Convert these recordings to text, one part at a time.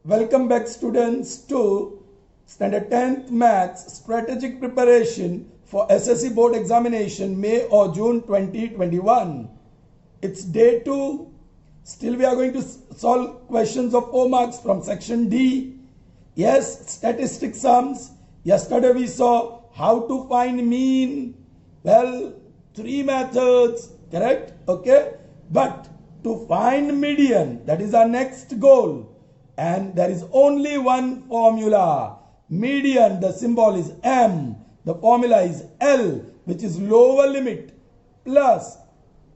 Welcome back students to standard 10th maths strategic preparation for SSC board examination May or June 2021. It's day 2. Still we are going to solve questions of 4 marks from section D. Yes, statistics sums. Yesterday we saw how to find mean. Well, 3 methods, correct? Okay. But to find median, that is our next goal. And there is only one formula. Median, the symbol is M. The formula is L, which is lower limit plus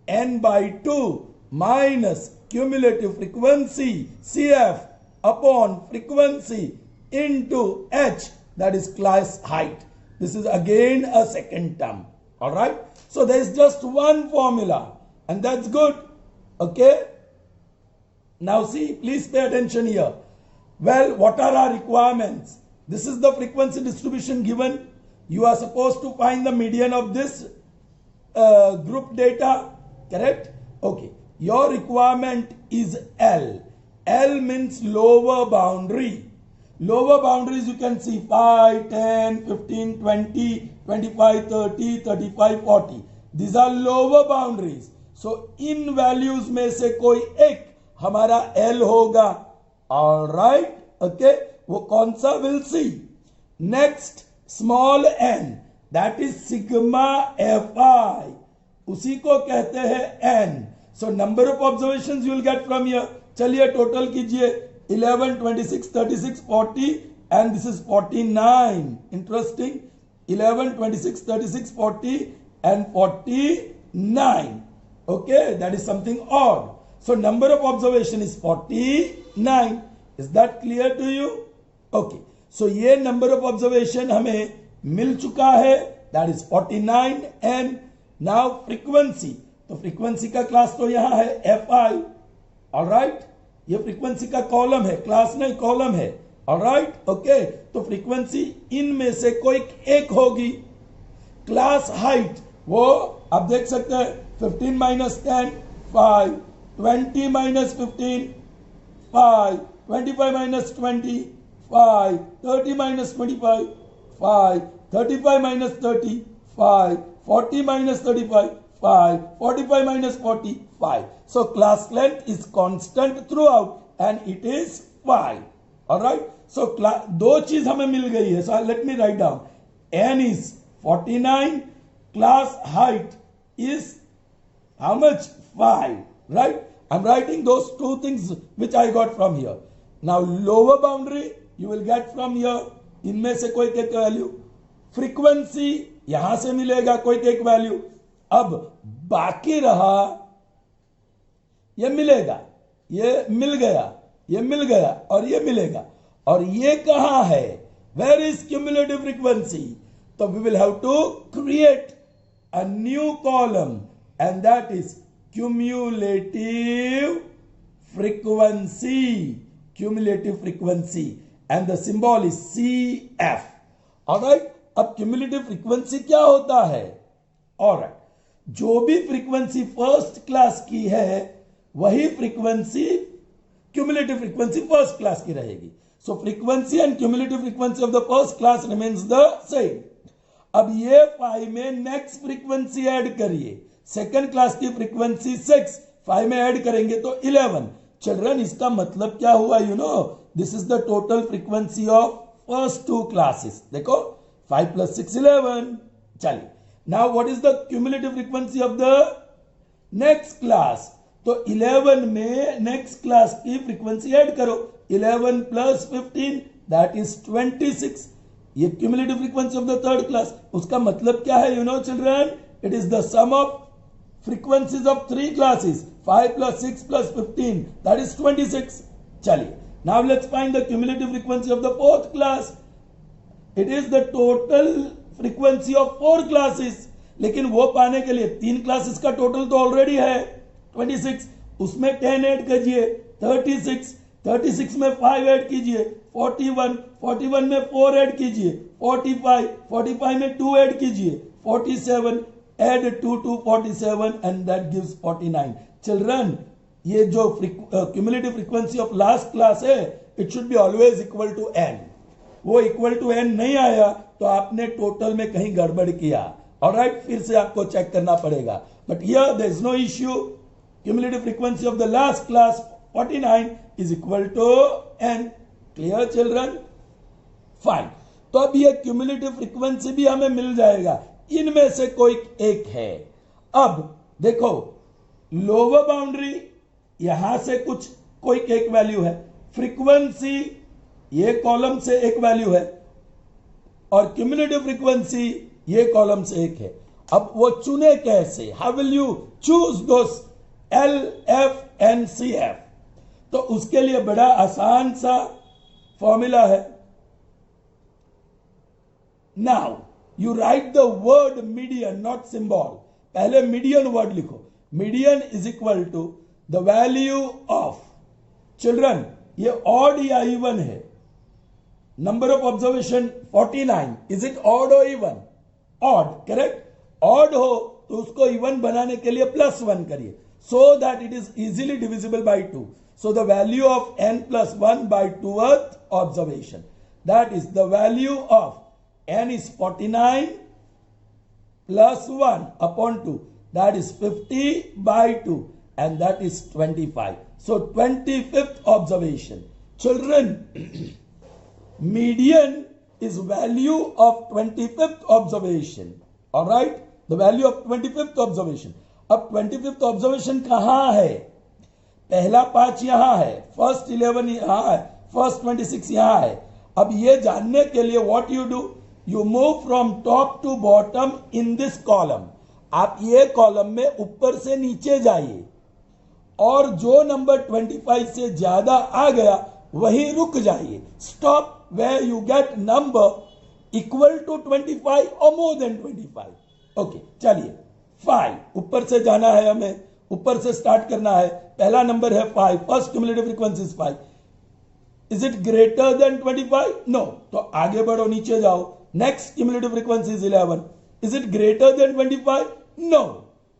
n by 2 minus cumulative frequency CF upon frequency into H, that is class height. This is again a second term. Alright. So there is just one formula and that's good. Okay. Now see, please pay attention here. Well, what are our requirements? This is the frequency distribution given. You are supposed to find the median of this group data, correct? Okay. Your requirement is L. L means lower boundary. Lower boundaries you can see 5, 10, 15, 20, 25, 30, 35, 40. These are lower boundaries. So in values में से कोई एक हमारा L होगा. All right, okay. वो कौन सा will see. Next, small n, that is sigma fi. उसी को कहते हैं n. So number of observations you will get from here. चलिए total कीजिए 11, 26, 36, 40 and this is 49. Interesting. 11, 26, 36, 40 and 49. Okay, that is something odd. So number of observation is 49. Is that clear to you? Okay. So ये number of observation हमें मिल चुका है. That is 49 and now frequency. तो frequency का class तो यहाँ है Fi. Alright. ये frequency का column है. Class नहीं column है. Alright. Okay. तो frequency इनमें से कोई एक होगी. Class height वो आप देख सकते हैं 15 minus 10 5, 20 minus 15 5, 25 minus 20 5, 30 minus 25 5, 35 minus 30 5, 40 minus 35 5, 45 minus 40 5. So class length is constant throughout and it is 5. Alright. So दो चीज हमें मिल गई है. So let me write down. N is 49. Class height is how much? 5. Right? I'm writing those two things which I got from here. Now lower boundary you will get from here. इनमें से कोई एक value. Frequency यहां से मिलेगा कोई एक value. अब बाकी रहा ये मिलेगा, ये मिल गया, ये मिल गया और ये मिलेगा. और ये कहां है? Where is cumulative frequency? So we will have to create a new column and that is cumulative frequency. Cumulative frequency and the symbol is CF. Alright. अब cumulative frequency क्या होता है? Alright. जो भी frequency first class की है वही frequency cumulative frequency first class की रहेगी. So frequency and cumulative frequency of the first class remains the same. अब ये 5 में next frequency ऐड करिए. सेकेंड क्लास की फ्रीक्वेंसी 6, 5 में ऐड करेंगे तो 11. चिल्ड्रन इसका मतलब क्या हुआ? You know this is the total frequency of first two classes. देखो 5 plus 6 11. चलिए now what is the cumulative frequency of the next class? तो 11 में नेक्स्ट क्लास की फ्रीक्वेंसी ऐड करो. 11 plus 15 दैट इज 26. ये cumulative frequency of the third class. उसका मतलब क्या है? You know children, it is the sum of frequencies of 3 classes. 5 plus 6 plus 15 that is 26. चलिए now let's find the cumulative frequency of the fourth class. It is the total frequency of 4 classes. लेकिन वो पाने के लिए 3 classes का total तो already है 26. उसमें 10 ऐड कीजिए 36. 36 में 5 ऐड कीजिए 41. 41 में 4 ऐड कीजिए 45. 45 में 2 ऐड कीजिए 47. add 2 to 47 and that gives 49. Children, ये जो cumulative frequency of last class है it should be always equal to n. वो इक्वल टू n नहीं आया तो आपने टोटल में कहीं गड़बड़ किया. ऑलराइट, फिर से आपको चेक करना पड़ेगा. But here there is no issue. Cumulative frequency of the last class 49 is equal to n. Clear children? Fine. तो अब ये क्यूमुलेटिव फ्रीक्वेंसी भी हमें मिल जाएगा. इनमें से कोई एक है. अब देखो, लोअर बाउंड्री यहां से कुछ कोई एक वैल्यू है, फ्रीक्वेंसी ये कॉलम से एक वैल्यू है, और क्यूमुलेटिव फ्रीक्वेंसी ये कॉलम से एक है. अब वो चुने कैसे? How will you choose those L, F and CF? तो उसके लिए बड़ा आसान सा फॉर्मूला है. Now you write the word median, not symbol. पहले मीडियन वर्ड लिखो. Median is equal to the value of, children ये ऑड या इवन है? Number of observation 49. Is it odd और इवन? Odd, correct. ऑड हो तो उसको इवन बनाने के लिए +1 करिए, so that it is easily divisible by 2. So the value of n plus 1 by 2th observation, that is the value of n is 49 plus 1 upon 2, that is 50 by 2, and that is 25. So 25th observation. Children, median is value of 25th observation. All right, the value of 25th observation. अब 25th observation कहां है? पहला 5 यहां है, first 11 यहां है, first 26 यहां है. अब ये जानने के लिए what you do, you move from top to bottom in this column. आप ये कॉलम में ऊपर से नीचे जाइए, और जो नंबर 25 से ज्यादा आ गया वहीं रुक जाइए. Stop where you get number equal to 25 और मोर देन 25. ओके, चलिए 5 ऊपर से जाना है, हमें ऊपर से स्टार्ट करना है. पहला नंबर है 5, first cumulative frequency is 5. Is it greater than 25? No. तो आगे बढ़ो, नीचे जाओ. Next cumulative frequency is 11. Is it greater than 25? No.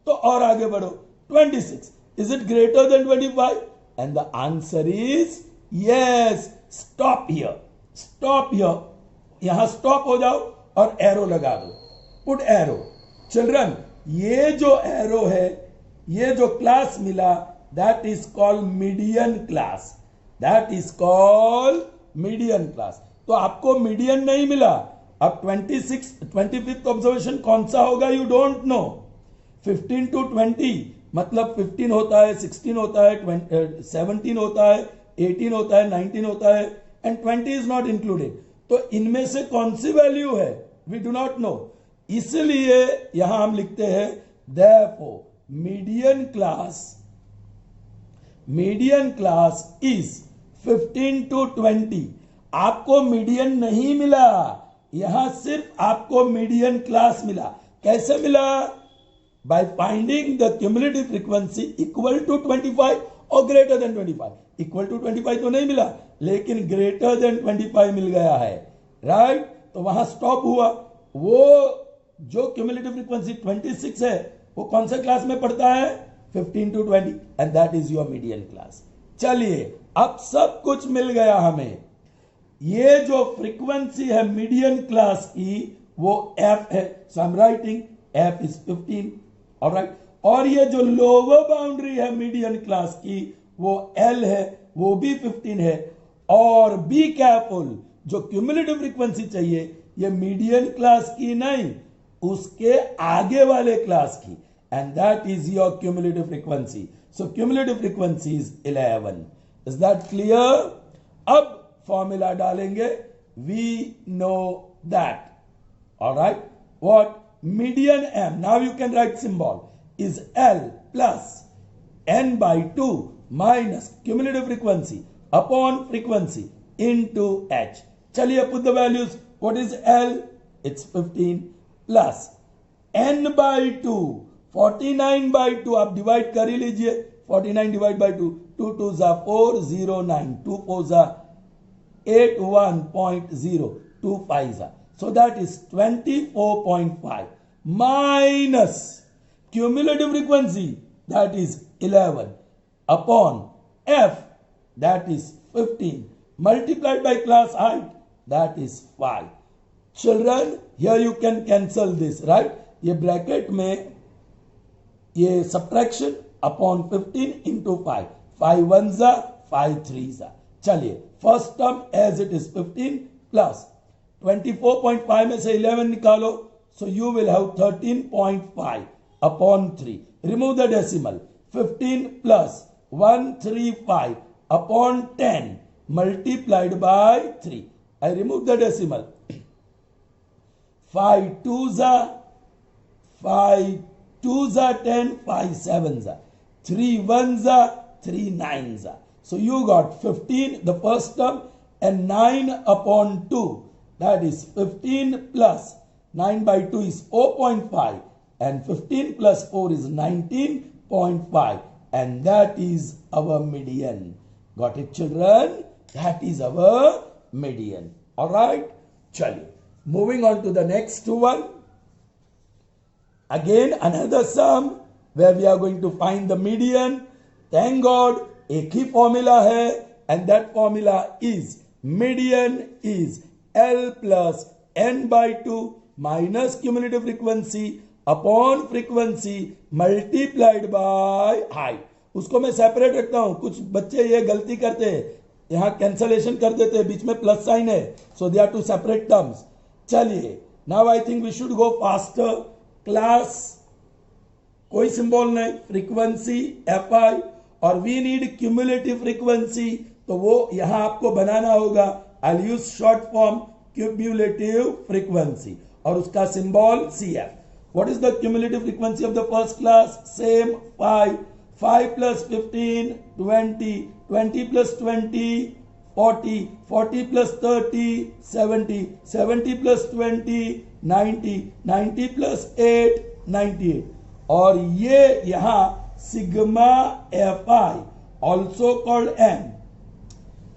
तो और आगे बढ़ो, 26. Is it greater than 25? And the answer is yes. Stop here, stop here. यहां स्टॉप हो जाओ और एरो लगा दो. Put arrow. चिल्ड्रन, ये जो एरो है, ये जो क्लास मिला, that is called median class. That is called median class. तो आपको मीडियन नहीं मिला. अब 25th ऑब्जर्वेशन कौन सा होगा? You don't know. 15 to 20 मतलब 15 होता है, 16 होता है, 17 होता है, 18 होता है, 19 होता है, एंड 20 इज नॉट इंक्लूडेड. तो इनमें से कौन सी वैल्यू है? We do not know. इसलिए यहां हम लिखते हैं therefore median class is 15 to 20. आपको मीडियन नहीं मिला, यहां सिर्फ आपको मीडियन क्लास मिला. कैसे मिला? By finding the cumulative frequency equal to 25 और ग्रेटर देन 25. इक्वल टू 25 तो नहीं मिला, लेकिन ग्रेटर देन 25 मिल गया है. राइट, तो वहां स्टॉप हुआ. वो जो क्यूमुलेटिव फ्रीक्वेंसी 26 है, वो कौन से क्लास में पड़ता है? 15 to 20, and that is your median class. चलिए, अब सब कुछ मिल गया हमें. ये जो फ्रीक्वेंसी है मीडियन क्लास की, वो f है. So I am writing f is 15. Alright, और ये जो लोअर बाउंड्री है मीडियन क्लास की, वो L है, वो भी 15 है. और बी केयरफुल, जो क्यूमुलेटिव फ्रीक्वेंसी चाहिए, ये मीडियन क्लास की नहीं, उसके आगे वाले क्लास की, and that is your cumulative frequency. So cumulative frequency is 11. Is that clear? अब फॉर्मूला डालेंगे. We know that. Alright, what? Median m, now you can write symbol, is L plus n by 2 minus cumulative frequency upon frequency into h. चलिए, put the values. What is L? It's 15 plus n by 2, 49 by 2. आप divide कर ही लीजिए. 49 divide by 2, 2 2 जा 4, 0 9, 2 4 जा 8, 1.0, 2 5 जा. So that is 24.5 minus cumulative frequency, that is 11, upon f, that is 15, multiplied by class height, that is 5. Children, here you can cancel this, right? ये bracket में ये subtraction upon 15 into 5. 5 1s are 5 3s are. चलिए first term as it is 15 plus 24.5 में से 11 निकालो, so you will have 13.5 upon 3. Remove the decimal. 15 plus 135 upon 10 multiplied by 3. I remove the decimal. 5 2s are 10, 5 7s are 3 1s are 3 9s are. So you got 15 the first term and 9 upon 2, that is 15 plus 9 by 2 is 4.5 and 15 plus 4 is 19.5 and that is our median. Got it children? That is our median. Alright? Chaliye. Moving on to the next one. Again another sum where we are going to find the median. Thank God एक ही formula है and that formula is median is L plus n by 2 minus cumulative frequency upon frequency multiplied by height. उसको मैं separate रखता हूं, कुछ बच्चे ये गलती करते हैं, यहां कैंसलेशन कर देते हैं, बीच में प्लस साइन है, so they are two separate terms. चलिए now I think we should go faster. Class कोई सिंबल नहीं, फ्रीक्वेंसी एफ आई और वी नीड क्यूमुलेटिव फ्रीक्वेंसी, तो वो यहां आपको बनाना होगा. I use short form cumulative frequency और उसका symbol C F. What is the cumulative frequency of the first class? Same 5 5 plus 15 20 20 plus 20 40 40 plus 30 70 70 plus 20 90 90 plus 8 98. और ये यहां sigma F I also called M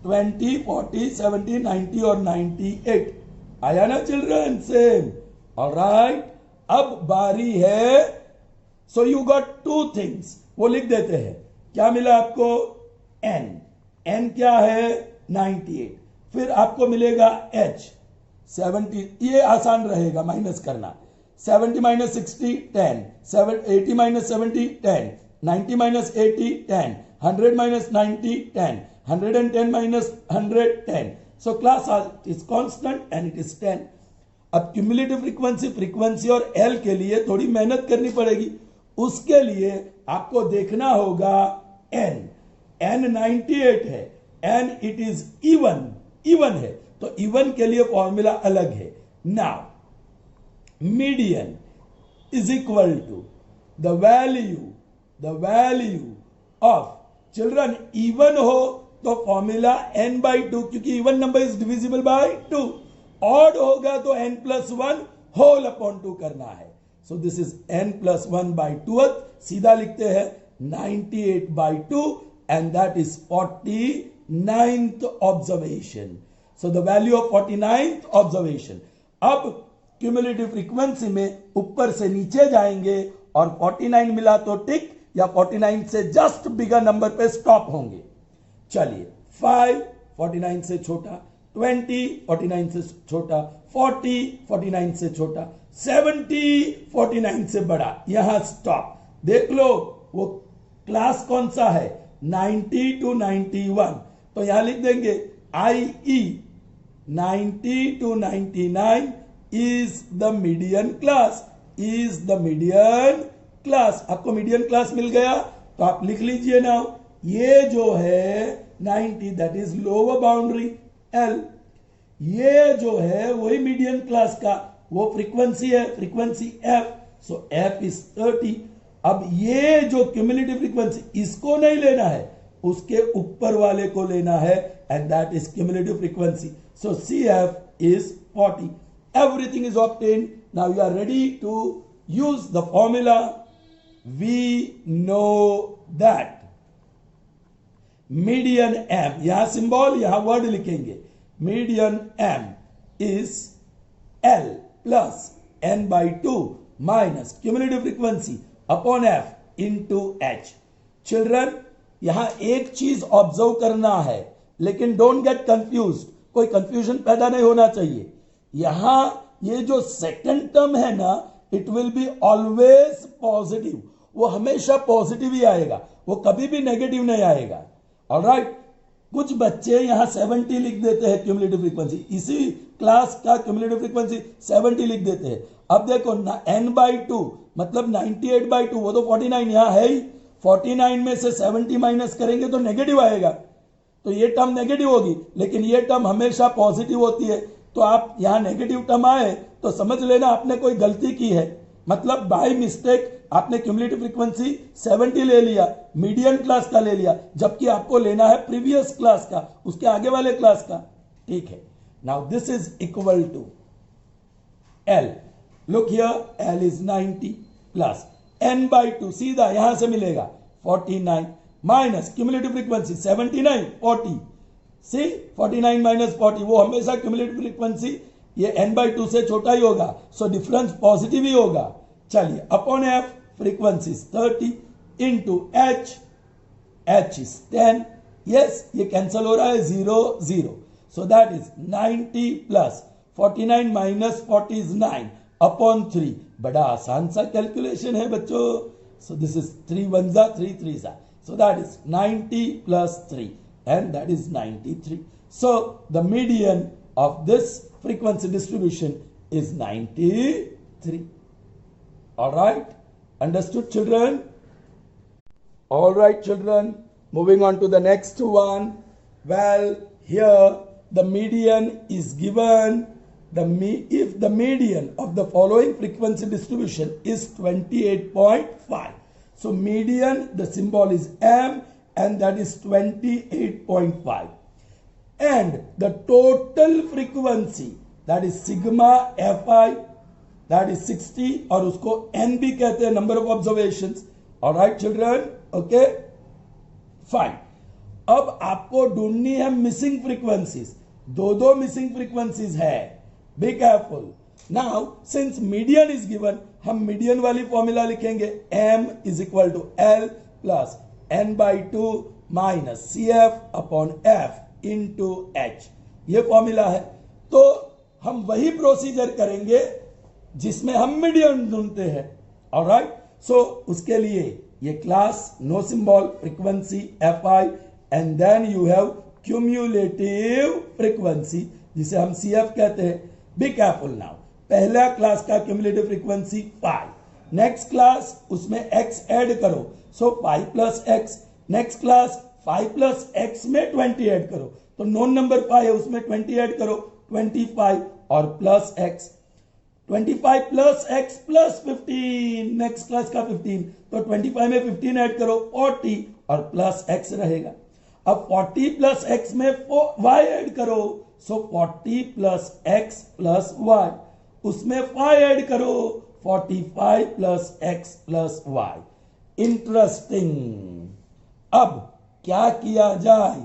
20 40 70 90 और 98 आया ना चिल्ड्रन? सेम. ऑलराइट, अब बारी है. So you got two things, वो लिख देते हैं. क्या मिला आपको? n. n क्या है? 98. फिर आपको मिलेगा h 70. ये आसान रहेगा माइनस करना. 70 minus 60 10, 80 minus 70 10, 90 minus 80 10, 100 minus 90 10, 110 minus 100 10. So class is constant and it is 10. अब क्यूमुलेटिव फ्रीक्वेंसी और L के लिए थोड़ी मेहनत करनी पड़ेगी. उसके लिए आपको देखना होगा n 98 है, n इट इज इवन है, तो इवन के लिए फॉर्मूला अलग है. Now median is equal to the value of children. even हो तो फॉर्मूला n by 2, क्योंकि even number is divisible by 2. Odd होगा तो n plus 1 होल अपॉन 2 करना है. So this is n plus 1 by 2. सीधा लिखते हैं 98 by 2 and that is 49th observation. So the value of 49th observation. अब cumulative frequency में ऊपर से नीचे जाएंगे और 49 मिला तो टिक, या 49 से जस्ट बिगर नंबर पे स्टॉप होंगे. चलिए 5 49 से छोटा, 20 49 से छोटा, 40 49 से छोटा, 70 49 से बड़ा, यहां स्टॉप. देख लो वो क्लास कौन सा है? 90 to 91. तो यहां लिख देंगे IE 90 to 99 is the median class. आपको मीडियन क्लास मिल गया तो आप लिख लीजिए ना, ये जो है 90 that is lower boundary L. ये जो है वही मीडियन क्लास का वो फ्रीक्वेंसी है, frequency F. So F is 30. अब ये जो क्यूमुलेटिव फ्रीक्वेंसी इसको नहीं लेना है, उसके ऊपर वाले को लेना है and that is cumulative frequency. So CF is 40. Everything is obtained. Now you are ready to use the formula. We know that median M, यहां सिंबल यहां वर्ड लिखेंगे, median M is L plus n by 2 minus cumulative frequency upon F into H. Children, यहां एक चीज observe करना है, लेकिन don't get confuse, कोई कंफ्यूजन पैदा नहीं होना चाहिए। यहां ये जो सेकंड टर्म है ना, it will be always positive, वो हमेशा पॉजिटिव ही आएगा, वो कभी भी नेगेटिव नहीं आएगा। ऑलराइट, कुछ बच्चे यहां 70 लिख देते हैं क्यूमुलेटिव फ्रीक्वेंसी, इसी क्लास का क्यूमुलेटिव फ्रीक्वेंसी 70 लिख देते हैं। अब देखो n/2 मतलब 98/2, वो तो 49 यहां है ही, 49 में से 70 माइनस करेंगे तो नेगेटिव आएगा, तो ये टर्म नेगेटिव होगी, लेकिन ये टर्म हमेशा पॉजिटिव होती है। तो आप यहां नेगेटिव टर्म आए तो समझ लेना आपने कोई गलती की है, मतलब बाय मिस्टेक आपने क्यूमुलेटिव फ्रीक्वेंसी 70 ले लिया, मीडियन क्लास का ले लिया, जबकि आपको लेना है प्रीवियस क्लास का, उसके आगे वाले क्लास का। ठीक है, now this is equal to L, look here, L is 90 plus n/2, सीधा यहां से मिलेगा 49 minus cumulative frequency 79 40, see 49 minus 40, वो हमेशा क्यूमुलेटिव फ्रीक्वेंसी ये n/2 से छोटा ही होगा, सो डिफरेंस पॉजिटिव ही होगा। चलिए, upon f frequency 30 into h is 10, yes ये कैंसल हो रहा है, 0 0, सो that is 90 plus 49 minus 40 is 9 upon 3। बड़ा आसान सा कैलकुलेशन है बच्चों, सो दिस इज 3 1 जा 3 3 जा, so that is 90 plus 3 and that is 93. So the median of this frequency distribution is 93. All right, understood children? All right children, moving on to the next one. Well, here the median is given, if the median of the following frequency distribution is 28.5. So median, the symbol is M, and that is 28.5. And the total frequency, that is sigma Fi, that is 60, और उसको N भी कहते हैं, number of observations. All right children, okay, fine. अब आपको ढूंढनी है missing frequencies, दो मिसिंग फ्रीक्वेंसीज है, be careful. Now since median is given, हम मीडियन वाली फॉर्मूला लिखेंगे, m is equal to L plus n/2 minus CF upon F into H, ये फॉर्मूला है। तो हम वही प्रोसीजर करेंगे जिसमें हम मीडियन ढूंढते हैं। ऑलराइट, सो उसके लिए ये class, no symbol, frequency Fi, and then you have cumulative frequency जिसे हम CF कहते हैं। बी केयरफुल नाउ, पहला क्लास का क्यूमुलेटिव फ्रीक्वेंसी 5, नेक्स्ट क्लास उसमें x ऐड करो, so 5 plus x, next class 5 plus x में 20 ऐड करो, तो नॉन नंबर 5 है उसमें 20 ऐड करो, 25 और plus x, 25 plus x plus 15, next class का 15, तो 25 में 15 ऐड करो, 40 और प्लस x रहेगा। अब 40 प्लस x में y ऐड करो, so 40 plus x plus y, उसमें 5 ऐड करो, 45 plus x plus y। Interesting. अब क्या किया जाए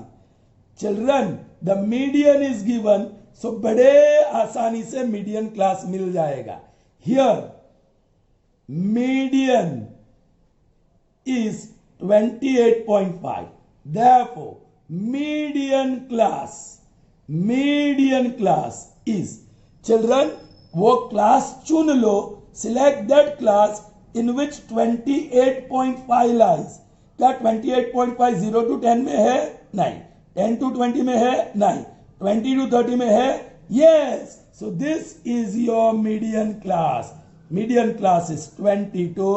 children, the median is given, so बड़े आसानी से मीडियन क्लास मिल जाएगा। Here median is 28.5, therefore median class is, children वो क्लास चुन लो, select that class in which 28.5 lies। क्या 28.5 0 to 10 में है? नहीं। 10 to 20 में है? नहीं। 20 to 30 में है? Yes, so this is your median class. Median class is 20 to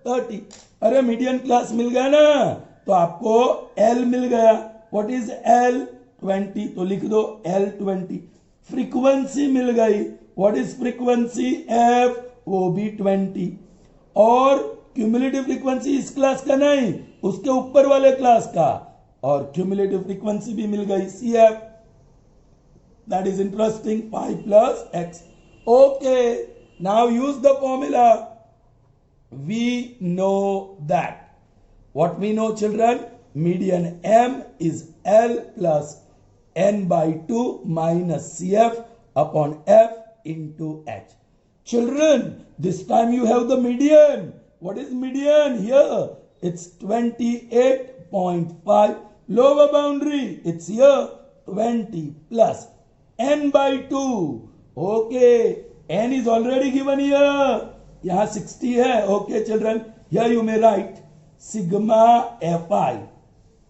30। अरे मीडियन क्लास मिल गया ना, तो आपको L मिल गया। What is L? 20, तो लिख दो L 20। फ्रीक्वेंसी मिल गई, व्हाट इज फ्रीक्वेंसी? F, वो भी 20। और क्यूमुलेटिव फ्रीक्वेंसी इस क्लास का नहीं, उसके ऊपर वाले क्लास का, और क्यूमुलेटिव फ्रीक्वेंसी भी मिल गई CF। That is interesting, 5 plus x। Okay, now use the formula. We know that. What we know, children? Median M is L plus n/2 minus CF upon F into H. Children, this time you have the median. What is median here? It's 28.5. lower boundary, it's here 20 plus n by 2. Okay, n is already given here. यहाँ 60 है. Okay children, here you may write sigma fi.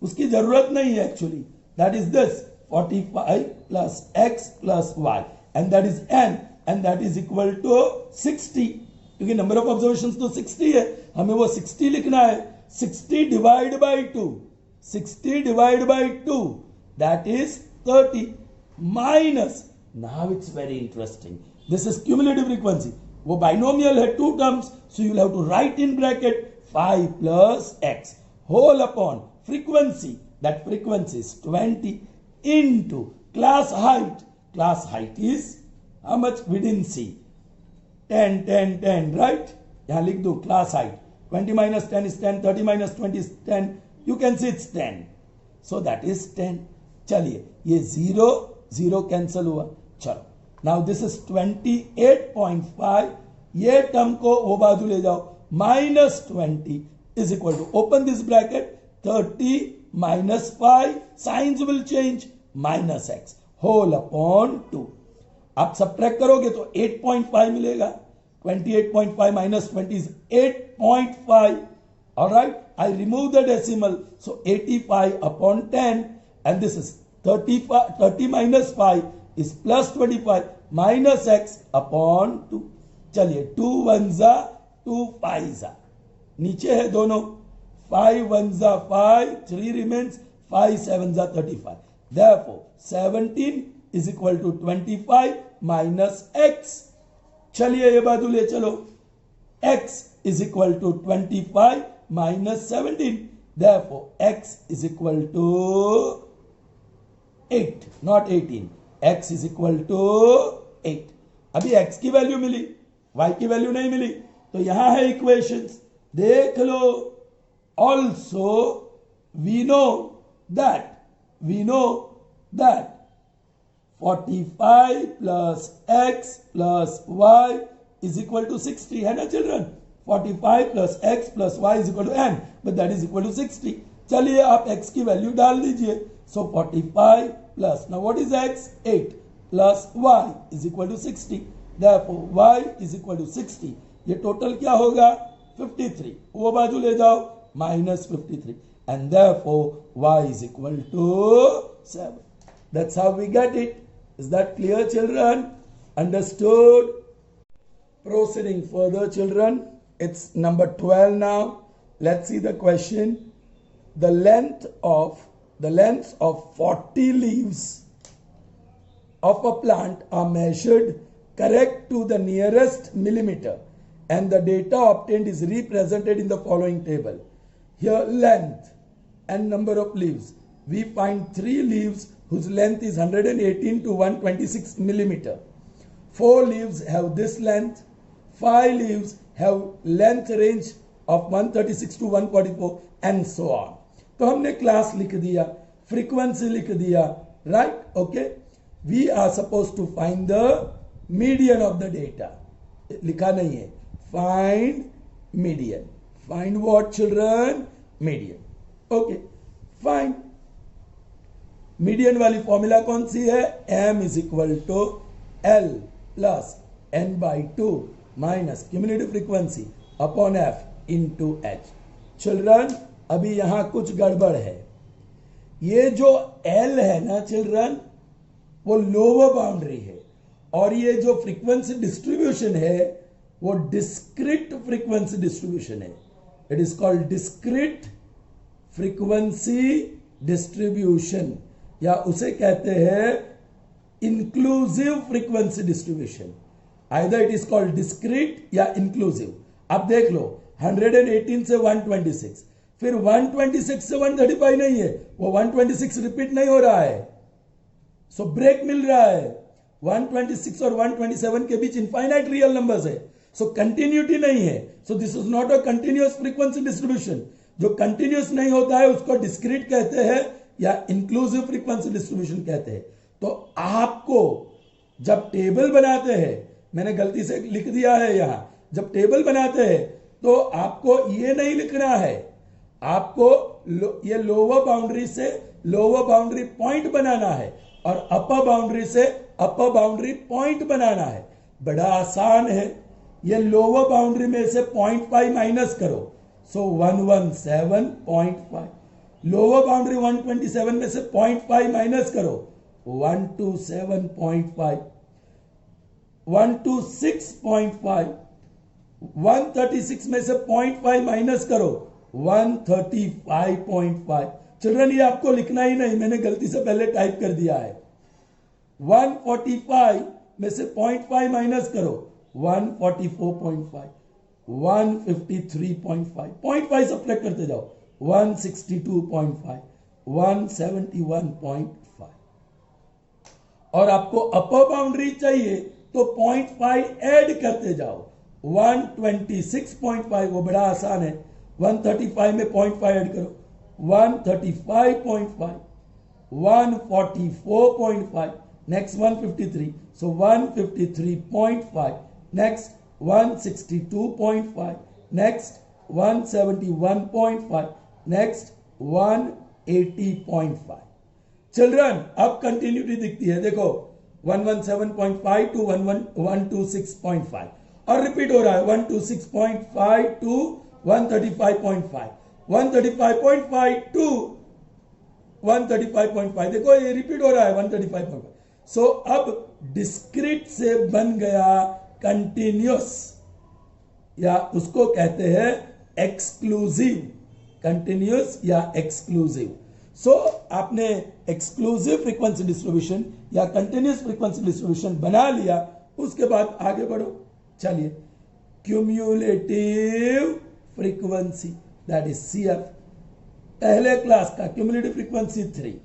उसकी जरूरत नहीं है actually. That is this 45 plus x plus y, and that is n, and that is equal to 60. क्योंकि number of observations तो 60 है, हमें वो 60 लिखना है. 60 divide by 2, 60 divide by 2, that is 30 minus. Now it's very interesting. This is cumulative frequency. वो binomial है, two terms, so you'll have to write in bracket 5 plus x whole upon frequency. That frequency is 20 into class height. Class height is how much? We didn't see. 10, 10, 10, right? यहाँ लिख दो class height. 20 minus 10 is 10, 30 minus 20 is 10. You can see it's 10. So that is 10. चलिए, ये 0, 0 cancel हुआ. चलो. Now this is 28.5. ये term को वो बाजू ले जाओ. Minus 20 is equal to, open this bracket, 30 minus 5, signs will change, minus x whole upon 2. आप subtract करोगे तो 8.5 मिलेगा. 28.5 minus 20 is 8.5. Alright, I remove the decimal, so 85 upon 10, and this is 30 minus 5 is plus 25 minus x upon 2. चलिए 2 1 जा 2 5 जा, नीचे है दोनों. 5 1 जा 5, 3 remains, 5 7 जा 35. Therefore 17 is equal to 25 minus x. चलिए ये बाजू ले चलो. x is equal to 25 minus 17. Therefore x is equal to 8, not 18. x is equal to 8. अभी x की वैल्यू मिली, y की वैल्यू नहीं मिली, तो यहां है इक्वेशंस, देख लो. Also we know that 45 plus x plus y is equal to 60, है ना children? 45 plus x plus y is equal to n, but that is equal to 60. चलिए आप x की वैल्यू डाल दीजिए. So 45 plus, now what is x? 8 plus y is equal to 60. Therefore y is equal to 60. ये total क्या होगा? 53. वो बाजू ले जाओ, minus 53, and therefore y is equal to 7. That's how we get it. Is that clear, children? Understood? Proceeding further, children. It's number 12 now. Let's see the question. The length of 40 leaves of a plant are measured correct to the nearest millimeter, and the data obtained is represented in the following table. Here length and number of leaves. We find 3 leaves whose length is 118 to 126 millimeter. 4 leaves have this length. 5 leaves have length range of 136 to 144, and so on. तो हमने class लिख दिया, frequency लिख दिया, right? Okay, we are suppose to find the median of the data. लिखा नहीं है, find median. Find what children? Median. Okay, find median वाली फॉर्मूला कौन सी है? m is equal to l plus n by 2 minus cumulative frequency upon f into h. Children अभी यहां कुछ गड़बड़ है. ये जो l है ना चिल्ड्रन, वो लोअर बाउंड्री है, और ये जो फ्रीक्वेंसी डिस्ट्रीब्यूशन है वो डिस्क्रीट फ्रीक्वेंसी डिस्ट्रीब्यूशन है. It is called discrete frequency distribution, या उसे कहते हैं inclusive frequency distribution. Either it is called discrete या इंक्लूसिव. अब देख लो, 118 से 126, फिर 126 से 135 नहीं है, वो 126 रिपीट नहीं हो रहा है, सो ब्रेक मिल रहा है. 126 और 127 के बीच इनफाइनाइट रियल नंबर्स है, सो कंटिन्यूटी नहीं है. So this is not a continuous frequency distribution. जो कंटिन्यूअस नहीं होता है उसको डिस्क्रीट कहते हैं या इंक्लूसिव फ्रीक्वेंसी डिस्ट्रीब्यूशन कहते हैं. तो आपको जब टेबल बनाते हैं, मैंने गलती से लिख दिया है यहां, जब टेबल बनाते हैं तो आपको ये नहीं लिखना है, आपको ये लोअर बाउंड्री से लोअर बाउंड्री पॉइंट बनाना है और अपर बाउंड्री से अपर बाउंड्री पॉइंट बनाना है। बड़ा आसान है। ये लोअर बाउंड्री में से 0.5 माइनस करो, सो 117.5। लोअर बाउंड्री 127 में से 0.5 माइनस करो, 127.5। 126.5। 136 में से 0.5 माइनस करो, 135.5। चिल्ड्रन ये आपको लिखना ही नहीं, मैंने गलती से पहले टाइप कर दिया है। 145 में से 0.5 माइनस करो, 144.5। 153.5, 0.5 सब्ट्रैक्ट करते जाओ, 162.5, 171.5। और आपको अपर बाउंड्री चाहिए तो 0.5 ऐड करते जाओ, 126.5। वो बड़ा आसान है। 135 में 0.5 ऐड करो, 135.5, 144.5, next 153, so 153.5, next 162.5, next 171.5, next 180.5। Children अब कंटिन्यूटी दिखती है, देखो 117.5 टू 126.5 और रिपीट हो रहा है 126.5 टू 135.5, 135.5 टू 135.5। देखो ये रिपीट हो रहा है 135.5। सो अब डिस्क्रीट से बन गया कंटिन्यूस, या उसको कहते हैं एक्सक्लूसिव। कंटिन्यूस या एक्सक्लूसिव। सो आपने एक्सक्लूसिव फ्रीक्वेंसी डिस्ट्रीब्यूशन या कंटिन्यूस फ्रीक्वेंसी डिस्ट्रीब्यूशन बना लिया, उसके बाद आगे बढ़ो। चलिए, cumulative frequency that is CF। पहले क्लास का क्यूमुलेटिव फ्रीक्वेंसी 3,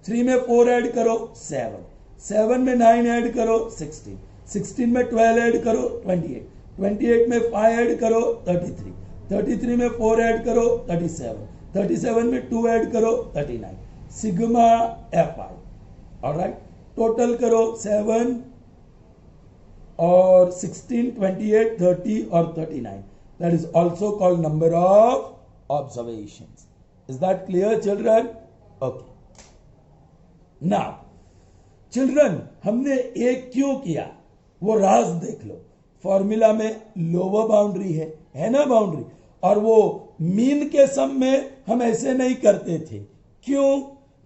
3 में 4 ऐड करो 7, 7 में 9 ऐड करो 16, 16 में 12 ऐड करो 28, 28 में 5 ऐड करो 33, 33 में 4 ऐड करो 37, 37 में 2 ऐड करो 39, सिग्मा FI। ऑलराइट, टोटल करो 7 और 16, 28, 30 और 39। That is also called number of observations. Is that clear, children? Okay. Now, children, हमने एक क्यों किया वो राज देख लो। फॉर्मूला में लोअर बाउंड्री है ना बाउंड्री, और वो मीन के सम में हम ऐसे नहीं करते थे। क्यों?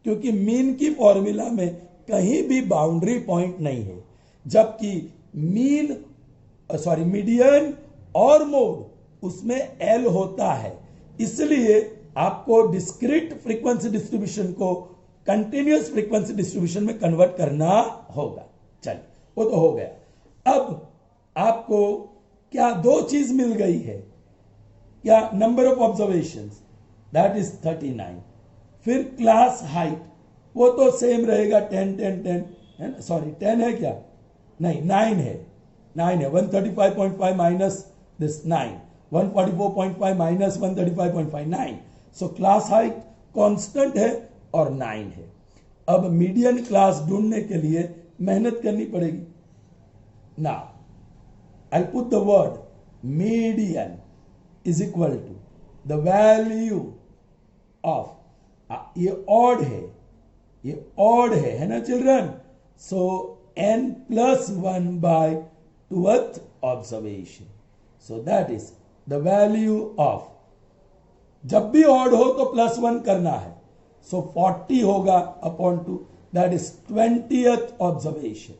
क्योंकि मीन की फॉर्मूला में कहीं भी बाउंड्री पॉइंट नहीं है, जबकि मीडियन और मोड उसमें एल होता है। इसलिए आपको डिस्क्रीट फ्रीक्वेंसी डिस्ट्रीब्यूशन को कंटिन्यूअस फ्रीक्वेंसी डिस्ट्रीब्यूशन में कन्वर्ट करना होगा। चलिए, वो तो हो गया। अब आपको क्या दो चीज मिल गई है, क्या number of observations that is 39, फिर क्लास हाइट वो तो सेम रहेगा 10 10 10 है ना, सॉरी 10 है क्या, नहीं 9 है, 9 है। 135.5 minus this 9, 144.5 minus 135.5, 9। So class height constant है और 9 है। अब मीडियन क्लास ढूंढने के लिए मेहनत करनी पड़ेगी। Now I put the word median is equal to the value of, ये ऑड है, ये ऑड है ना children. So n+1 by 2th observation, so that is the value of, जब भी ऑड हो तो +1 करना है, सो 40 होगा upon 2, that is 20th observation.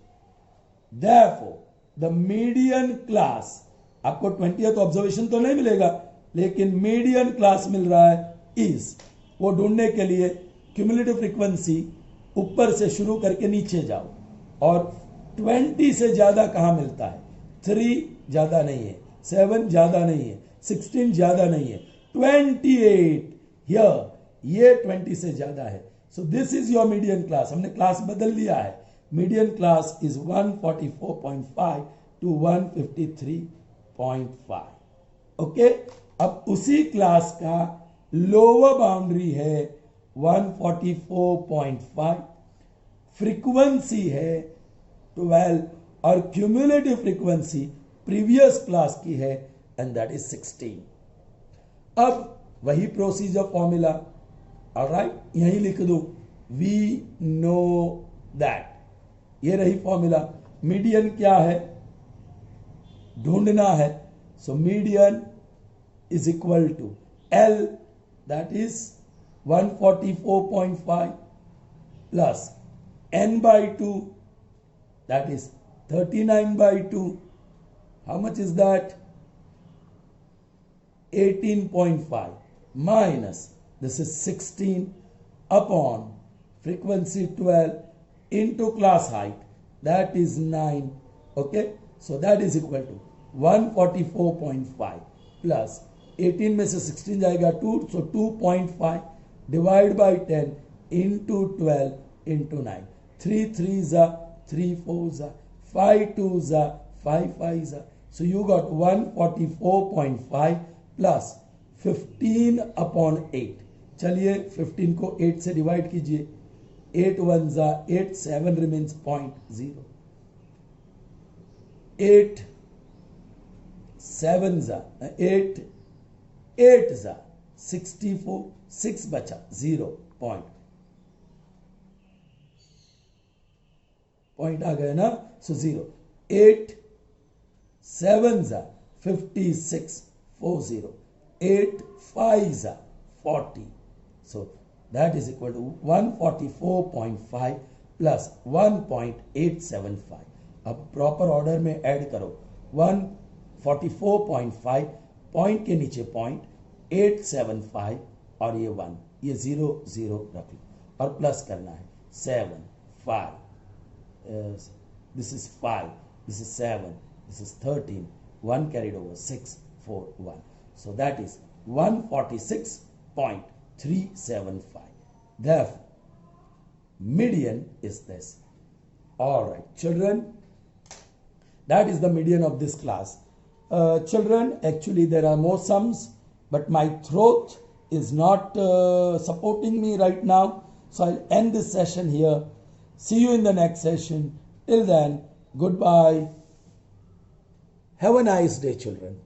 Therefore the median class, आपको 20th ऑब्जर्वेशन तो नहीं मिलेगा, लेकिन मीडियन क्लास मिल रहा है इज, वो ढूंढने के लिए क्यूमुलेटिव फ्रीक्वेंसी ऊपर से शुरू करके नीचे जाओ, और 20 से ज्यादा कहां मिलता है, 3 ज्यादा नहीं है, 7 ज्यादा नहीं है, 16 ज्यादा नहीं है, 28 हियर, ये 20 से ज्यादा है। So this is your median class. हमने क्लास बदल लिया है, median class is 144.5 to 153.5। Okay, अब उसी क्लास का लोअर बाउंड्री है 144.5, फ्रीक्वेंसी है 12, और क्यूमुलेटिव फ्रीक्वेंसी प्रीवियस क्लास की है एंड दैट इज 16। अब वही प्रोसीजर फॉर्मूला, ऑलराइट, यही लिख दो, वी नो दैट, ये रही फॉर्मूला। मीडियन क्या है, ढूंढना है, so median is equal to L, that is 144.5 plus n by 2, that is 39 by 2. How much is that? 18.5 minus, this is 16 upon frequency 12 into class height, that is 9. Okay, so that is equal to 144.5 plus 18 में से 16 जाएगा 2, so 2.5 divide by 10 into 12 into 9. 3 3s are 3 4s are 5 2s are 5 5s are. So you got 144.5 plus 15 upon 8. चलिए 15 को 8 से divide कीजिए, 8 1s are 8, 7 remains 0.0, 8 7s are 8, 8s are 64, 6 बचा 0 point आ गया ना, सो 0, 8 7s are 56, 40, 8 5s are 40, so that is equal to 144.5 plus 1.875. अब proper order में add करो, 144.5 पॉइंट के नीचे पॉइंट 875 और ये 1, ये 0 0 रख लो और प्लस करना है, 7 5, this is 5, this is 7, this is 13, 1 carried over, 6 4 1, so that is 146.375. Therefore median is this. All right children, that is the median of this class. Children, actually there are more sums, but my throat is not supporting me right now, so I'll end this session here. See you in the next session. Till then, goodbye. Have a nice day, children.